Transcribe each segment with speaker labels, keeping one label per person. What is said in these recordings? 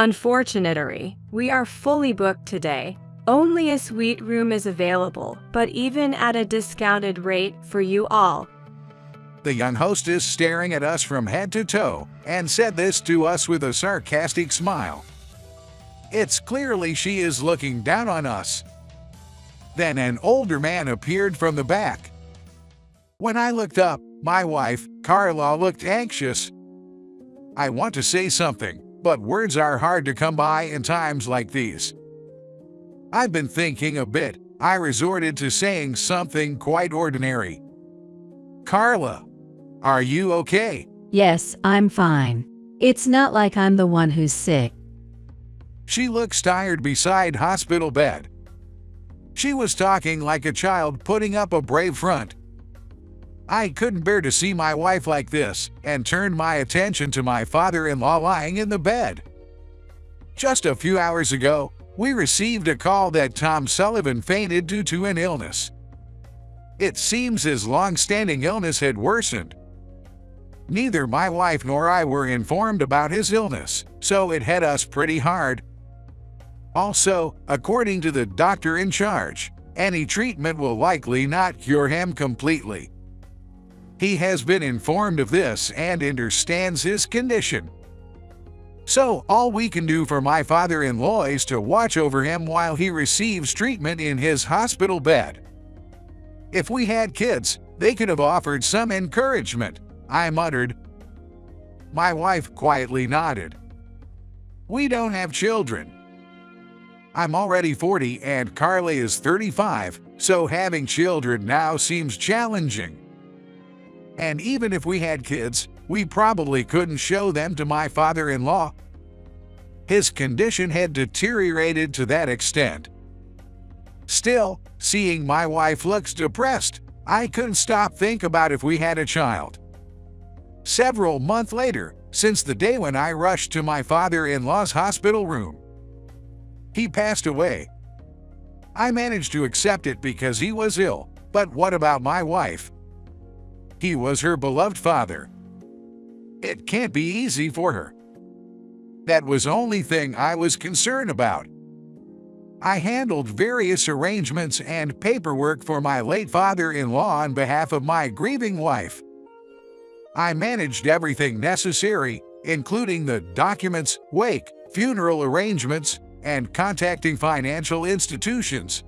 Speaker 1: Unfortunately, we are fully booked today. Only a suite room is available, but even at a discounted rate for you all.
Speaker 2: The young hostess staring at us from head to toe and said this to us with a sarcastic smile. It's clearly she is looking down on us. Then an older man appeared from the back. When I looked up, my wife, Carla, looked anxious. I want to say something, but words are hard to come by in times like these. I've been thinking a bit. I resorted to saying something quite ordinary. Carla, are you okay?
Speaker 3: Yes, I'm fine. It's not like I'm the one who's sick.
Speaker 2: She looks tired beside hospital bed. She was talking like a child putting up a brave front. I couldn't bear to see my wife like this and turned my attention to my father-in-law lying in the bed. Just a few hours ago, we received a call that Tom Sullivan fainted due to an illness. It seems his long-standing illness had worsened. Neither my wife nor I were informed about his illness, so it hit us pretty hard. Also, according to the doctor in charge, any treatment will likely not cure him completely. He has been informed of this and understands his condition. So, all we can do for my father-in-law is to watch over him while he receives treatment in his hospital bed. If we had kids, they could have offered some encouragement, I muttered. My wife quietly nodded. We don't have children. I'm already 40 and Carly is 35, so having children now seems challenging. And even if we had kids, we probably couldn't show them to my father-in-law. His condition had deteriorated to that extent. Still, seeing my wife looks depressed, I couldn't stop thinking about if we had a child. Several months later, since the day when I rushed to my father-in-law's hospital room, he passed away. I managed to accept it because he was ill, but what about my wife? He was her beloved father. It can't be easy for her. That was the only thing I was concerned about. I handled various arrangements and paperwork for my late father-in-law on behalf of my grieving wife. I managed everything necessary, including the documents, wake, funeral arrangements, and contacting financial institutions.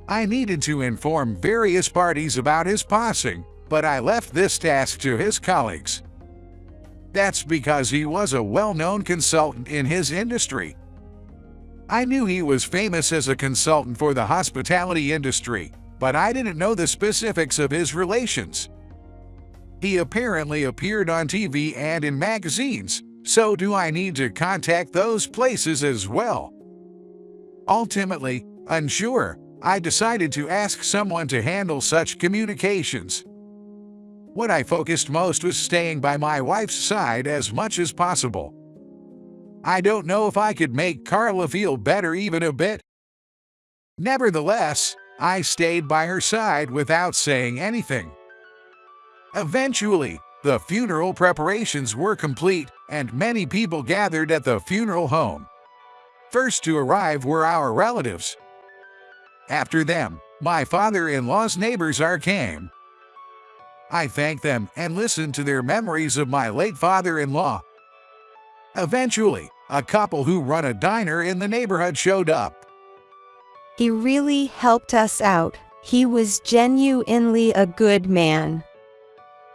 Speaker 2: I needed to inform various parties about his passing, but I left this task to his colleagues. That's because he was a well-known consultant in his industry. I knew he was famous as a consultant for the hospitality industry, but I didn't know the specifics of his relations. He apparently appeared on TV and in magazines, so do I need to contact those places as well? Ultimately, unsure, I decided to ask someone to handle such communications. What I focused most was staying by my wife's side as much as possible. I don't know if I could make Carla feel better even a bit. Nevertheless, I stayed by her side without saying anything. Eventually, the funeral preparations were complete, and many people gathered at the funeral home. First to arrive were our relatives. After them, my father-in-law's neighbors came. I thanked them and listened to their memories of my late father-in-law. Eventually, a couple who run a diner in the neighborhood showed up.
Speaker 4: He really helped us out. He was genuinely a good man.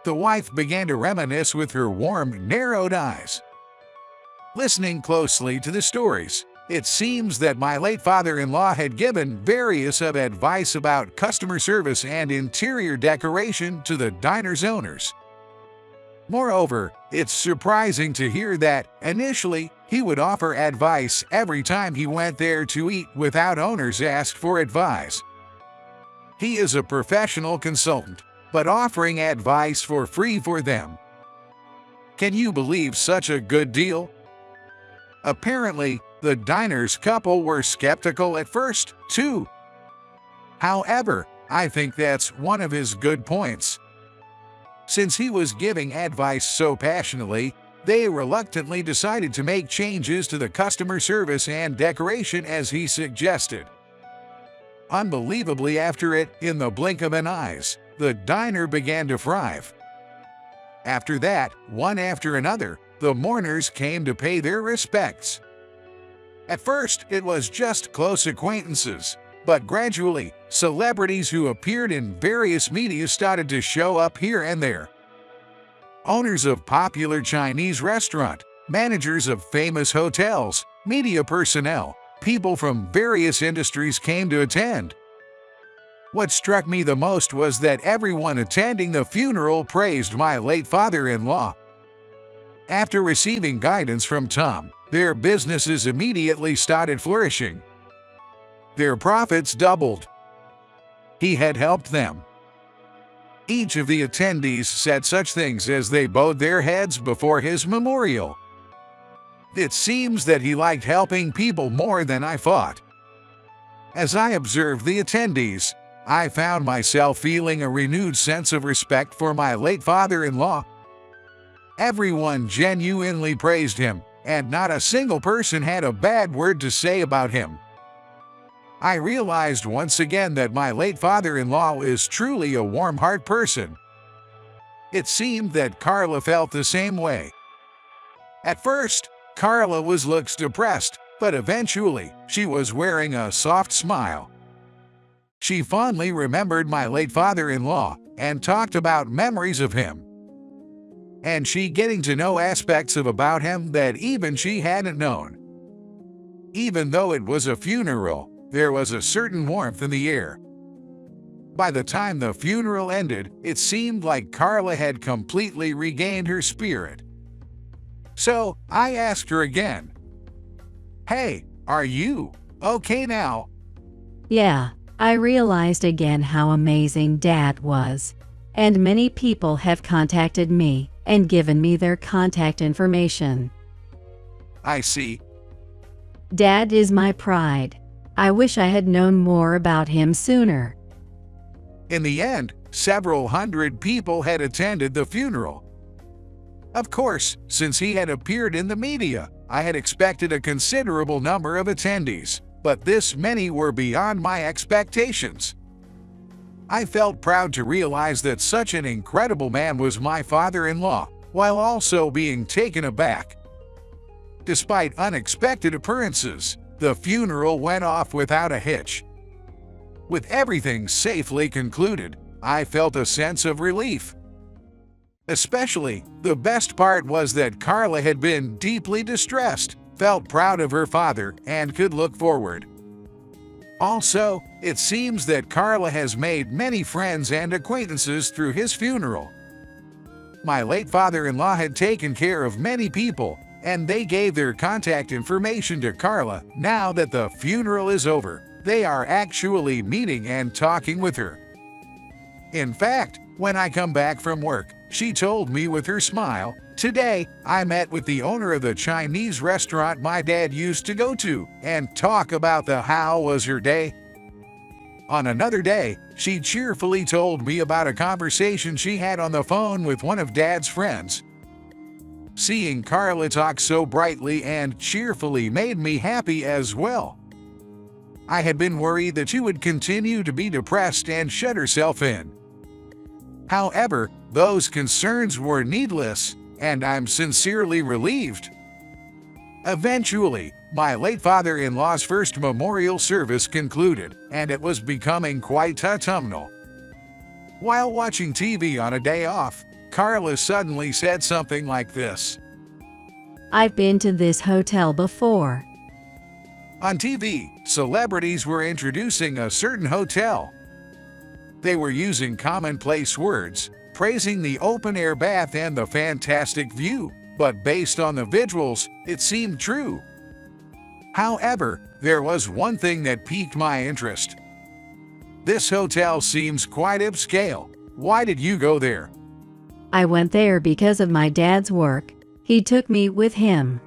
Speaker 2: The wife began to reminisce with her warm, narrowed eyes. Listening closely to the stories, it seems that my late father-in-law had given various advice about customer service and interior decoration to the diner's owners. Moreover, it's surprising to hear that, initially, he would offer advice every time he went there to eat without owners asked for advice. He is a professional consultant, but offering advice for free for them. Can you believe such a good deal? Apparently, the diner's couple were skeptical at first, too. However, I think that's one of his good points. Since he was giving advice so passionately, They reluctantly decided to make changes to the customer service and decoration as he suggested. Unbelievably, after it, in the blink of an eye, the diner began to thrive. After that, one after another, the mourners came to pay their respects. At first, it was just close acquaintances, but gradually, celebrities who appeared in various media started to show up here and there. Owners of popular Chinese restaurants, managers of famous hotels, media personnel, people from various industries came to attend. What struck me the most was that everyone attending the funeral praised my late father-in-law. After receiving guidance from Tom, their businesses immediately started flourishing. Their profits doubled. He had helped them. Each of the attendees said such things as they bowed their heads before his memorial. It seems that he liked helping people more than I thought. As I observed the attendees, I found myself feeling a renewed sense of respect for my late father-in-law. Everyone genuinely praised him, and not a single person had a bad word to say about him. I realized once again that my late father-in-law is truly a warm-hearted person. It seemed that Carla felt the same way. At first, Carla looks depressed, but eventually, she was wearing a soft smile. She fondly remembered my late father-in-law and talked about memories of him. And she getting to know aspects about him that even she hadn't known. Even though it was a funeral, there was a certain warmth in the air. By the time the funeral ended, it seemed like Carla had completely regained her spirit. So, I asked her again, "Hey, are you okay now?"
Speaker 3: Yeah, I realized again how amazing Dad was. And many people have contacted me and given me their contact information.
Speaker 2: I see.
Speaker 3: Dad is my pride. I wish I had known more about him sooner.
Speaker 2: In the end, several hundred people had attended the funeral. Of course, since he had appeared in the media, I had expected a considerable number of attendees, but this many were beyond my expectations. I felt proud to realize that such an incredible man was my father-in-law, while also being taken aback. Despite unexpected occurrences, the funeral went off without a hitch. With everything safely concluded, I felt a sense of relief. Especially, the best part was that Carla had been deeply distressed, felt proud of her father, and could look forward. Also, it seems that Carla has made many friends and acquaintances through his funeral. My late father-in-law had taken care of many people, and they gave their contact information to Carla. Now that the funeral is over, they are actually meeting and talking with her. In fact, when I come back from work, she told me with her smile, "Today, I met with the owner of the Chinese restaurant my dad used to go to and talk about how was her day." On another day, she cheerfully told me about a conversation she had on the phone with one of Dad's friends. Seeing Carla talk so brightly and cheerfully made me happy as well. I had been worried that she would continue to be depressed and shut herself in. However, those concerns were needless, and I'm sincerely relieved. Eventually, my late father-in-law's first memorial service concluded, and it was becoming quite autumnal. While watching TV on a day off, Carla suddenly said something like this.
Speaker 3: "I've been to this hotel before."
Speaker 2: On TV, celebrities were introducing a certain hotel. They were using commonplace words, praising the open-air bath and the fantastic view, but based on the visuals, it seemed true. However, there was one thing that piqued my interest. "This hotel seems quite upscale. Why did you go there?"
Speaker 3: I went there because of my dad's work. He took me with him.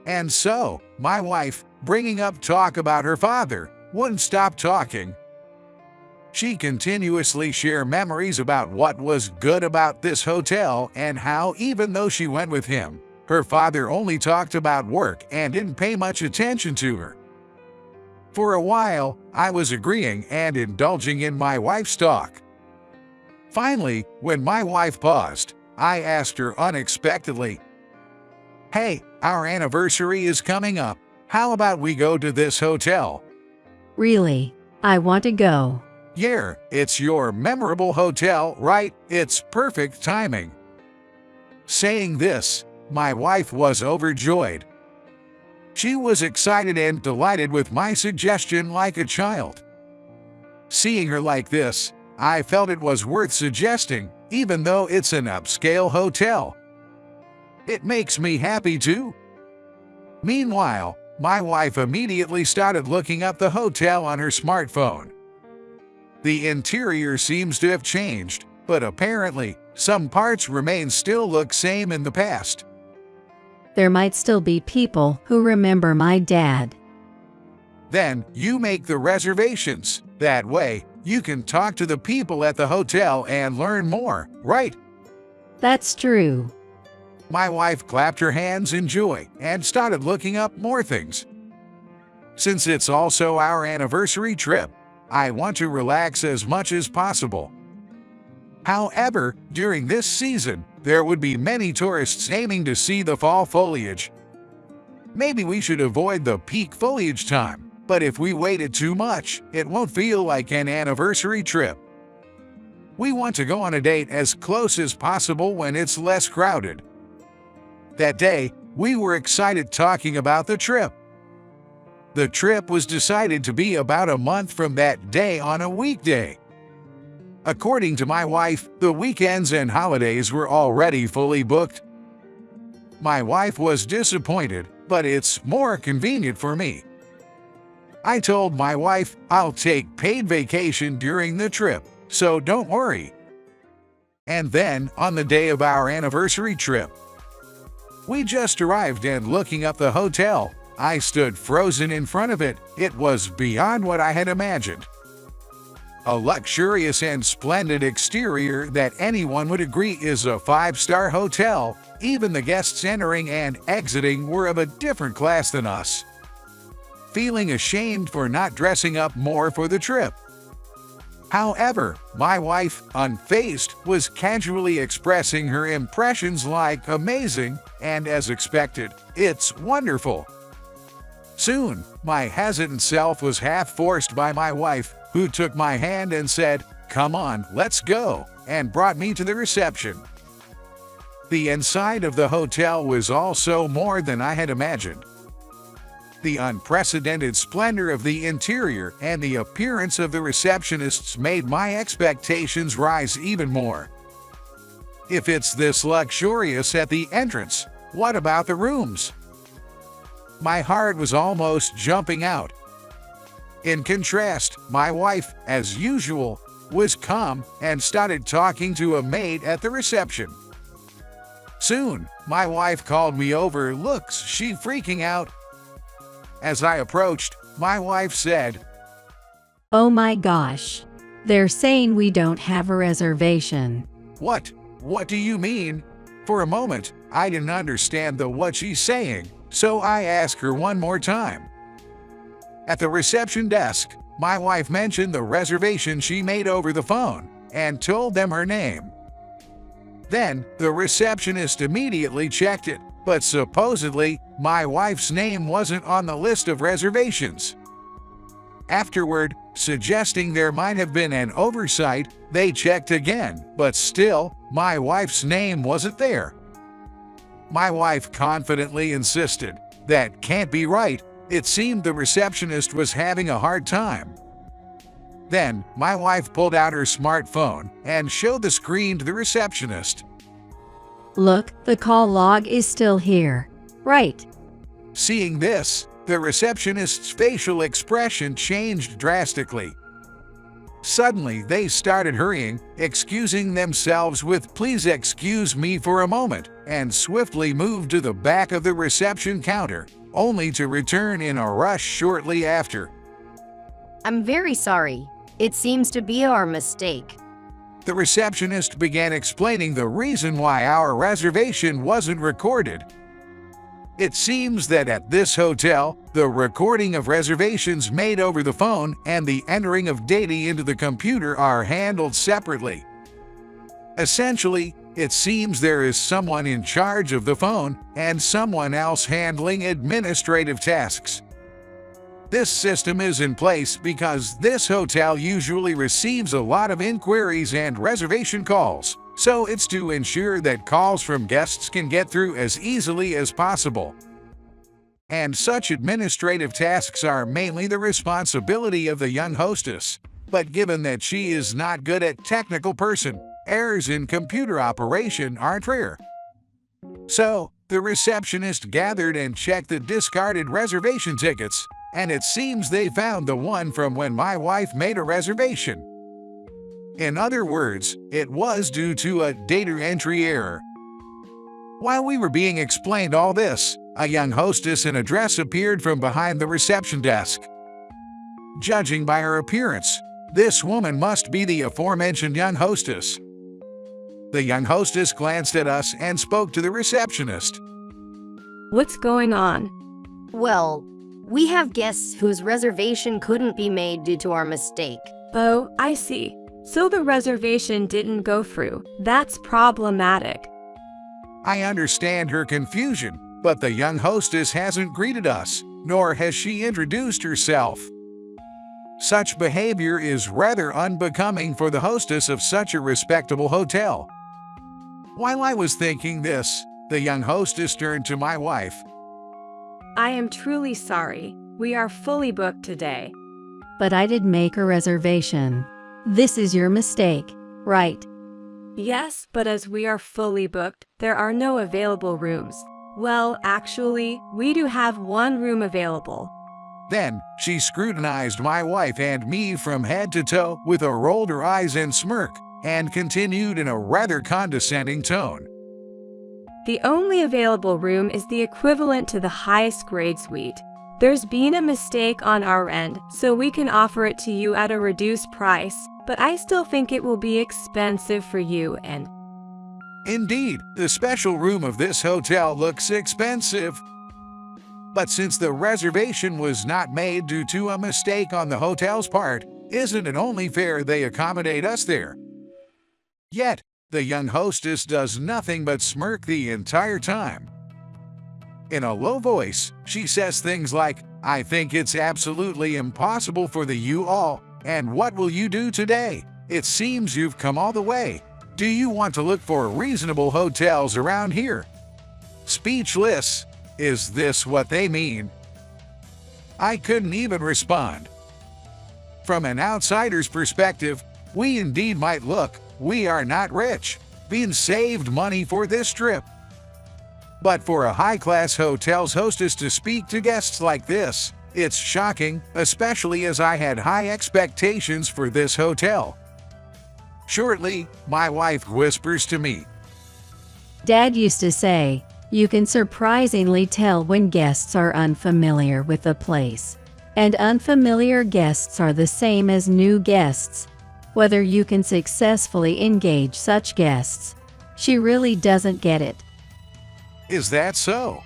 Speaker 2: And so, my wife, bringing up talk about her father, wouldn't stop talking. She continuously shared memories about what was good about this hotel and how, even though she went with him, her father only talked about work and didn't pay much attention to her. For a while, I was agreeing and indulging in my wife's talk. Finally, when my wife paused, I asked her unexpectedly, "Hey, our anniversary is coming up. How about we go to this hotel?"
Speaker 3: Really? I want to go.
Speaker 2: "Yeah, it's your memorable hotel, right? It's perfect timing." Saying this, my wife was overjoyed. She was excited and delighted with my suggestion like a child. Seeing her like this, I felt it was worth suggesting, even though it's an upscale hotel. It makes me happy too. Meanwhile, my wife immediately started looking up the hotel on her smartphone. The interior seems to have changed, but apparently, some parts still look same in the past.
Speaker 3: There might still be people who remember my dad.
Speaker 2: Then, you make the reservations. That way, you can talk to the people at the hotel and learn more, right?
Speaker 3: That's true.
Speaker 2: My wife clapped her hands in joy and started looking up more things. Since it's also our anniversary trip, I want to relax as much as possible. However, during this season, there would be many tourists aiming to see the fall foliage. Maybe we should avoid the peak foliage time, but if we waited too much, it won't feel like an anniversary trip. We want to go on a date as close as possible when it's less crowded. That day, we were excited talking about the trip. The trip was decided to be about a month from that day on a weekday. According to my wife, the weekends and holidays were already fully booked. My wife was disappointed, but it's more convenient for me. I told my wife I'll take paid vacation during the trip, so don't worry. And then, on the day of our anniversary trip, we just arrived and looking up the hotel, I stood frozen in front of it. It was beyond what I had imagined. A luxurious and splendid exterior that anyone would agree is a 5-star hotel. Even the guests entering and exiting were of a different class than us. Feeling ashamed for not dressing up more for the trip. However, my wife, unfazed, was casually expressing her impressions like amazing, and as expected, it's wonderful. Soon, my hesitant self was half forced by my wife, who took my hand and said, "Come on, let's go," and brought me to the reception. The inside of the hotel was also more than I had imagined. The unprecedented splendor of the interior and the appearance of the receptionists made my expectations rise even more. If it's this luxurious at the entrance, what about the rooms? My heart was almost jumping out. In contrast, my wife, as usual, was calm and started talking to a maid at the reception. Soon, my wife called me over. "Looks she freaking out?" As I approached, my wife said,
Speaker 3: Oh my gosh. They're saying we don't have a reservation.
Speaker 2: What? What do you mean?" For a moment, I didn't understand what she's saying, so I asked her one more time. At the reception desk, my wife mentioned the reservation she made over the phone and told them her name. Then, the receptionist immediately checked it, but supposedly, my wife's name wasn't on the list of reservations. Afterward, suggesting there might have been an oversight, they checked again, but still, my wife's name wasn't there. My wife confidently insisted, "That can't be right." It seemed the receptionist was having a hard time. Then, my wife pulled out her smartphone and showed the screen to the receptionist.
Speaker 3: Look, the call log is still here. Right.
Speaker 2: Seeing this, the receptionist's facial expression changed drastically. Suddenly, they started hurrying, excusing themselves with "Please excuse me for a moment," and swiftly moved to the back of the reception counter, only to return in a rush shortly after.
Speaker 5: I'm very sorry. It seems to be our mistake.
Speaker 2: The receptionist began explaining the reason why our reservation wasn't recorded. It seems that at this hotel, the recording of reservations made over the phone and the entering of data into the computer are handled separately. Essentially, it seems there is someone in charge of the phone and someone else handling administrative tasks. This system is in place because this hotel usually receives a lot of inquiries and reservation calls, so it's to ensure that calls from guests can get through as easily as possible. And such administrative tasks are mainly the responsibility of the young hostess. But given that she is not good at technical person, errors in computer operation aren't rare. So, the receptionist gathered and checked the discarded reservation tickets, and it seems they found the one from when my wife made a reservation. In other words, it was due to a data entry error. While we were being explained all this, a young hostess in a dress appeared from behind the reception desk. Judging by her appearance, this woman must be the aforementioned young hostess. The young hostess glanced at us and spoke to the receptionist.
Speaker 1: What's going on?
Speaker 5: Well, we have guests whose reservation couldn't be made due to our mistake.
Speaker 1: Oh, I see. So the reservation didn't go through. That's problematic.
Speaker 2: I understand her confusion, but the young hostess hasn't greeted us, nor has she introduced herself. Such behavior is rather unbecoming for the hostess of such a respectable hotel. While I was thinking this, the young hostess turned to my wife.
Speaker 1: I am truly sorry. We are fully booked today.
Speaker 3: But I did make a reservation. This is your mistake, right?
Speaker 1: Yes, but as we are fully booked, there are no available rooms. Well, actually, we do have one room available.
Speaker 2: Then, she scrutinized my wife and me from head to toe with a rolled her eyes and smirk, and continued in a rather condescending tone.
Speaker 1: The only available room is the equivalent to the highest grade suite. There's been a mistake on our end, so we can offer it to you at a reduced price, but I still think it will be expensive for you and...
Speaker 2: Indeed, the special room of this hotel looks expensive. But since the reservation was not made due to a mistake on the hotel's part, isn't it only fair they accommodate us there? Yet, the young hostess does nothing but smirk the entire time. In a low voice, she says things like, "I think it's absolutely impossible for the you all, and what will you do today? It seems you've come all the way. Do you want to look for reasonable hotels around here?" Speechless. Is this what they mean? I couldn't even respond. From an outsider's perspective, we indeed might look, we are not rich, being saved money for this trip. But for a high-class hotel's hostess to speak to guests like this, it's shocking, especially as I had high expectations for this hotel. Shortly, my wife whispers to me,
Speaker 3: Dad used to say, you can surprisingly tell when guests are unfamiliar with the place. And unfamiliar guests are the same as new guests. Whether you can successfully engage such guests. She really doesn't get it.
Speaker 2: "Is that so?"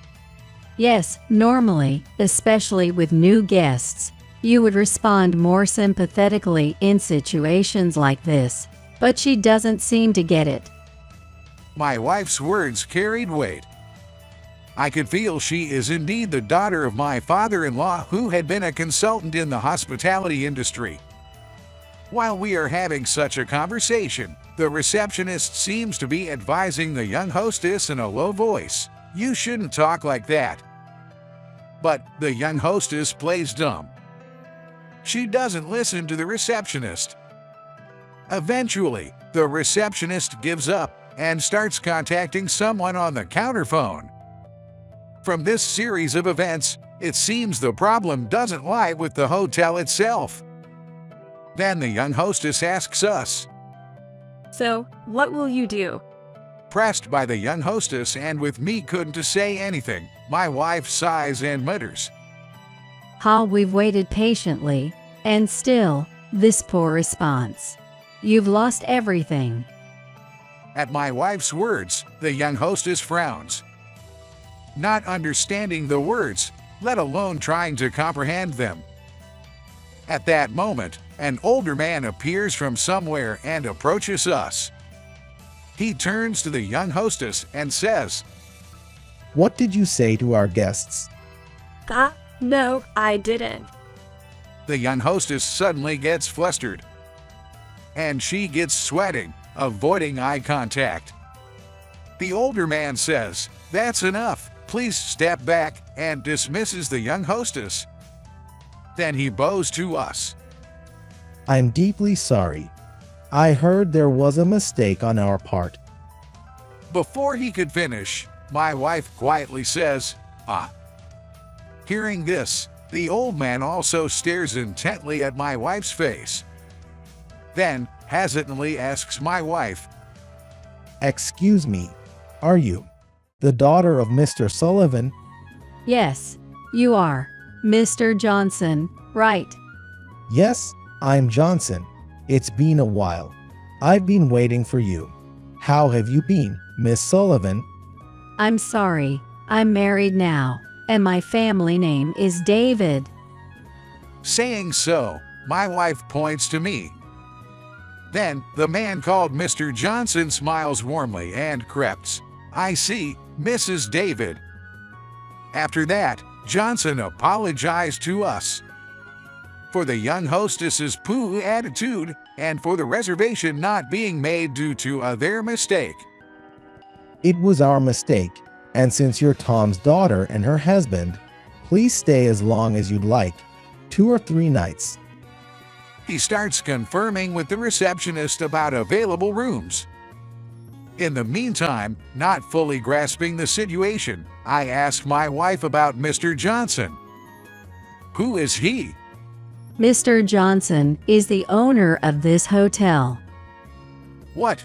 Speaker 3: Yes, normally, especially with new guests, you would respond more sympathetically in situations like this. But she doesn't seem to get it.
Speaker 2: My wife's words carried weight. I could feel she is indeed the daughter of my father-in-law who had been a consultant in the hospitality industry. While we are having such a conversation, the receptionist seems to be advising the young hostess in a low voice, "You shouldn't talk like that." But the young hostess plays dumb. She doesn't listen to the receptionist. Eventually, the receptionist gives up and starts contacting someone on the counterphone. From this series of events, it seems the problem doesn't lie with the hotel itself. Then the young hostess asks us.
Speaker 1: So, what will you do?
Speaker 2: Pressed by the young hostess and with me couldn't to say anything, my wife sighs and mutters.
Speaker 3: How we've waited patiently, and still, This poor response. You've lost everything.
Speaker 2: At my wife's words, the young hostess frowns, not understanding the words, let alone trying to comprehend them. At that moment, an older man appears from somewhere and approaches us. He turns to the young hostess and says,
Speaker 6: What did you say to our guests?
Speaker 1: No, I didn't.
Speaker 2: The young hostess suddenly gets flustered, and she gets sweating, avoiding eye contact. The older man says, That's enough, please step back, and dismisses the young hostess. Then he bows to us.
Speaker 6: I'm deeply sorry. I heard there was a mistake on our part.
Speaker 2: Before he could finish, my wife quietly says, Hearing this, the old man also stares intently at my wife's face. Then, hesitantly asks my wife,
Speaker 6: Excuse me, are you the daughter of Mr. Sullivan?
Speaker 3: Yes, you are. Mr. Johnson, right?
Speaker 6: Yes, I'm Johnson. It's been a while. I've been waiting for you. How have you been, Miss Sullivan?
Speaker 3: I'm sorry, I'm married now, and my family name is David.
Speaker 2: Saying so, my wife points to me. Then, the man called Mr. Johnson smiles warmly and corrects, I see, Mrs. David. After that, Johnson apologized to us for the young hostess's poo attitude and for the reservation not being made due to their mistake.
Speaker 6: It was our mistake, and since you're Tom's daughter and her husband, please stay as long as you'd like, 2 or 3 nights.
Speaker 2: He starts confirming with the receptionist about available rooms. In the meantime, not fully grasping the situation, I ask my wife about Mr. Johnson. Who is he?
Speaker 3: Mr. Johnson is the owner of this hotel.
Speaker 2: What?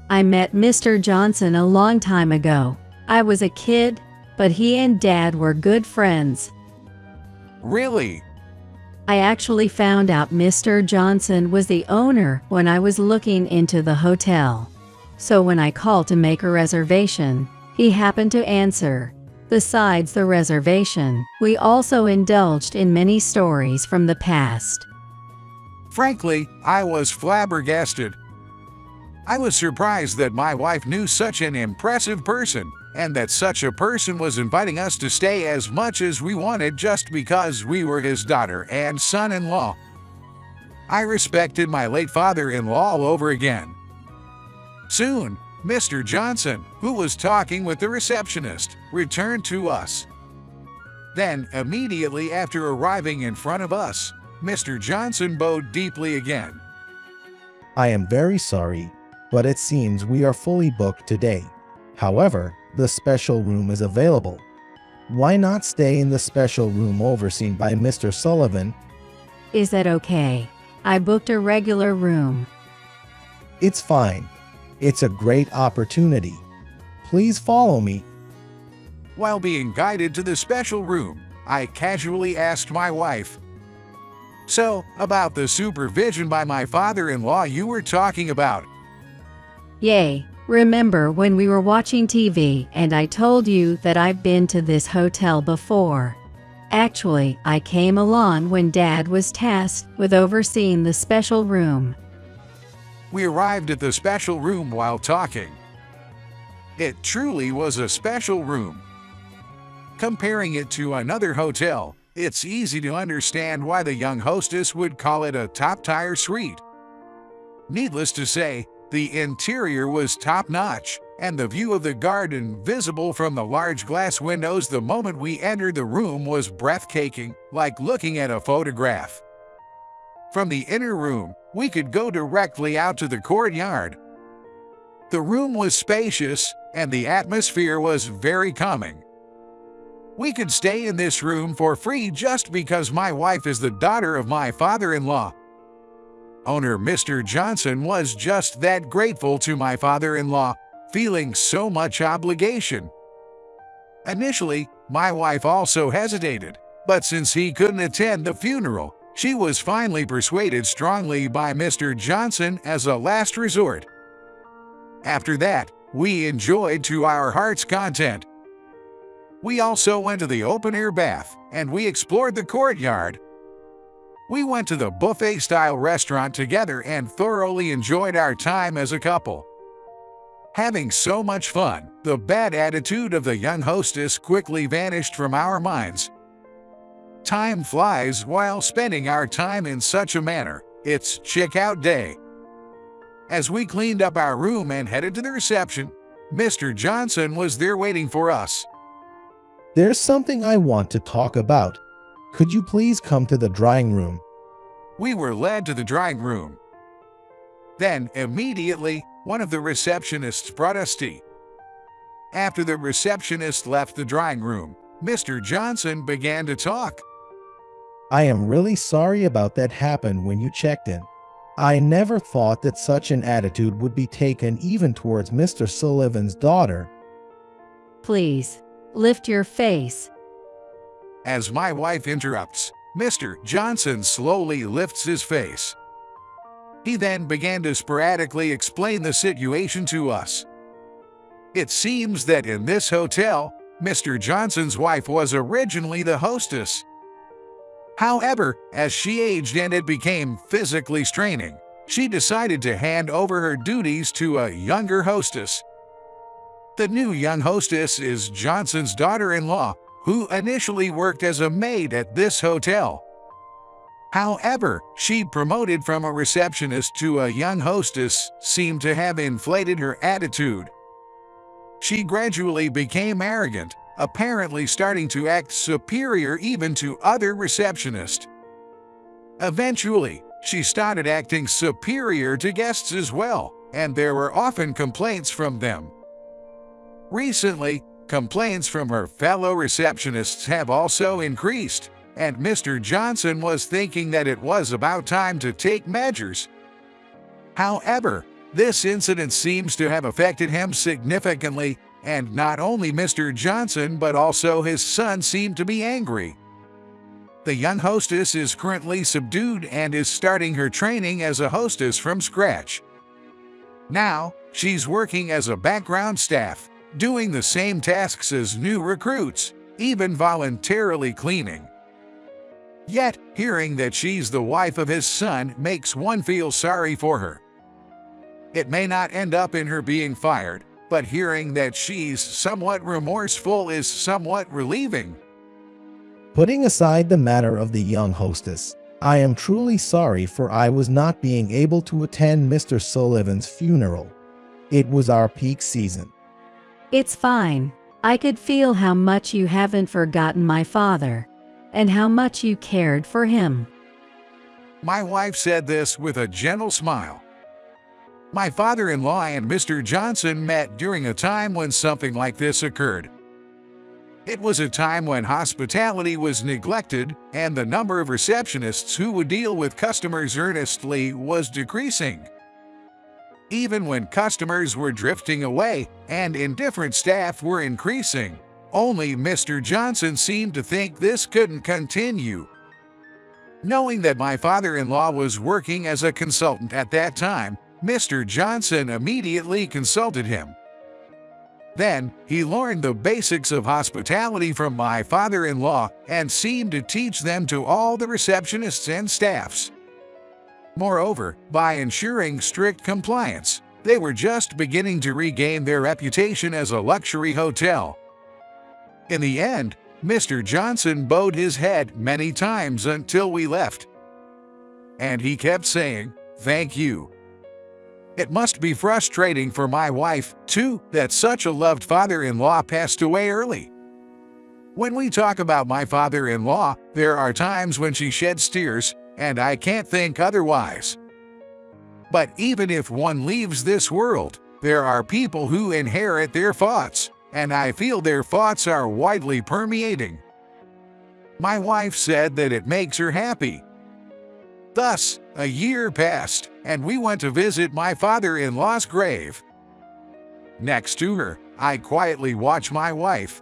Speaker 3: I met Mr. Johnson a long time ago. I was a kid, but he and Dad were good friends.
Speaker 2: Really?
Speaker 3: I actually found out Mr. Johnson was the owner when I was looking into the hotel. So when I called to make a reservation, he happened to answer. Besides the reservation, we also indulged in many stories from the past.
Speaker 2: Frankly, I was flabbergasted. I was surprised that my wife knew such an impressive person, and that such a person was inviting us to stay as much as we wanted just because we were his daughter and son-in-law. I respected my late father-in-law all over again. Soon, Mr. Johnson, who was talking with the receptionist, returned to us. Then, immediately after arriving in front of us, Mr. Johnson bowed deeply again.
Speaker 6: I am very sorry, but it seems we are fully booked today. However, the special room is available. Why not stay in the special room overseen by Mr. Sullivan?
Speaker 3: Is that okay? I booked a regular room.
Speaker 6: It's fine. It's a great opportunity. Please follow me.
Speaker 2: While being guided to the special room, I casually asked my wife, So, about the supervision by my father-in-law you were talking about?
Speaker 3: Yay. Remember when we were watching TV and I told you that I've been to this hotel before? Actually, I came along when Dad was tasked with overseeing the special room.
Speaker 2: We arrived at the special room while talking. It truly was a special room. Comparing it to another hotel, it's easy to understand why the young hostess would call it a top-tier suite. Needless to say, the interior was top-notch, and the view of the garden visible from the large glass windows the moment we entered the room was breathtaking, like looking at a photograph. From the inner room, we could go directly out to the courtyard. The room was spacious, and the atmosphere was very calming. We could stay in this room for free just because my wife is the daughter of my father-in-law. Owner Mr. Johnson was just that grateful to my father-in-law, feeling so much obligation. Initially, my wife also hesitated, but since he couldn't attend the funeral, She was finally persuaded strongly by Mr. Johnson as a last resort. After that, we enjoyed to our heart's content. We also went to the open-air bath, and we explored the courtyard. We went to the buffet-style restaurant together and thoroughly enjoyed our time as a couple. Having so much fun, the bad attitude of the young hostess quickly vanished from our minds. Time flies while spending our time in such a manner. It's checkout day. As we cleaned up our room and headed to the reception, Mr. Johnson was there waiting for us.
Speaker 6: There's something I want to talk about. Could you please come to the drawing room?
Speaker 2: We were led to the drawing room. Then, immediately, one of the receptionists brought us tea. After the receptionist left the drawing room, Mr. Johnson began to talk.
Speaker 6: I am really sorry about that happened when you checked in. I never thought that such an attitude would be taken even towards Mr. Sullivan's daughter.
Speaker 3: Please, lift your face.
Speaker 2: As my wife interrupts, Mr. Johnson slowly lifts his face. He then began to sporadically explain the situation to us. It seems that in this hotel, Mr. Johnson's wife was originally the hostess. However, as she aged and it became physically straining, she decided to hand over her duties to a younger hostess. The new young hostess is Johnson's daughter-in-law, who initially worked as a maid at this hotel. However, she promoted from a receptionist to a young hostess seemed to have inflated her attitude. She gradually became arrogant, apparently starting to act superior even to other receptionists. Eventually, she started acting superior to guests as well, and there were often complaints from them. Recently, complaints from her fellow receptionists have also increased, and Mr. Johnson was thinking that it was about time to take measures. However, this incident seems to have affected him significantly, and not only Mr. Johnson but also his son seem to be angry. The young hostess is currently subdued and is starting her training as a hostess from scratch. Now, she's working as a background staff, doing the same tasks as new recruits, even voluntarily cleaning. Yet, hearing that she's the wife of his son makes one feel sorry for her. It may not end up in her being fired, but hearing that she's somewhat remorseful is somewhat relieving.
Speaker 6: Putting aside the matter of the young hostess, I am truly sorry for I was not being able to attend Mr. Sullivan's funeral. It was our peak season.
Speaker 3: It's fine. I could feel how much you haven't forgotten my father, and how much you cared for him.
Speaker 2: My wife said this with a gentle smile. My father-in-law and Mr. Johnson met during a time when something like this occurred. It was a time when hospitality was neglected and the number of receptionists who would deal with customers earnestly was decreasing. Even when customers were drifting away and indifferent staff were increasing, only Mr. Johnson seemed to think this couldn't continue. Knowing that my father-in-law was working as a consultant at that time, Mr. Johnson immediately consulted him. Then, he learned the basics of hospitality from my father-in-law and seemed to teach them to all the receptionists and staffs. Moreover, by ensuring strict compliance, they were just beginning to regain their reputation as a luxury hotel. In the end, Mr. Johnson bowed his head many times until we left. And he kept saying, "Thank you." It must be frustrating for my wife, too, that such a loved father-in-law passed away early. When we talk about my father-in-law, there are times when she sheds tears, and I can't think otherwise. But even if one leaves this world, there are people who inherit their thoughts, and I feel their thoughts are widely permeating. My wife said that it makes her happy. Thus, a year passed, and we went to visit my father-in-law's grave. Next to her, I quietly watch my wife.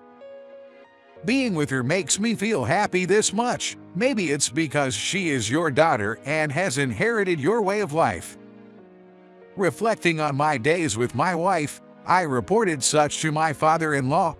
Speaker 2: Being with her makes me feel happy this much. Maybe it's because she is your daughter and has inherited your way of life. Reflecting on my days with my wife, I reported such to my father-in-law.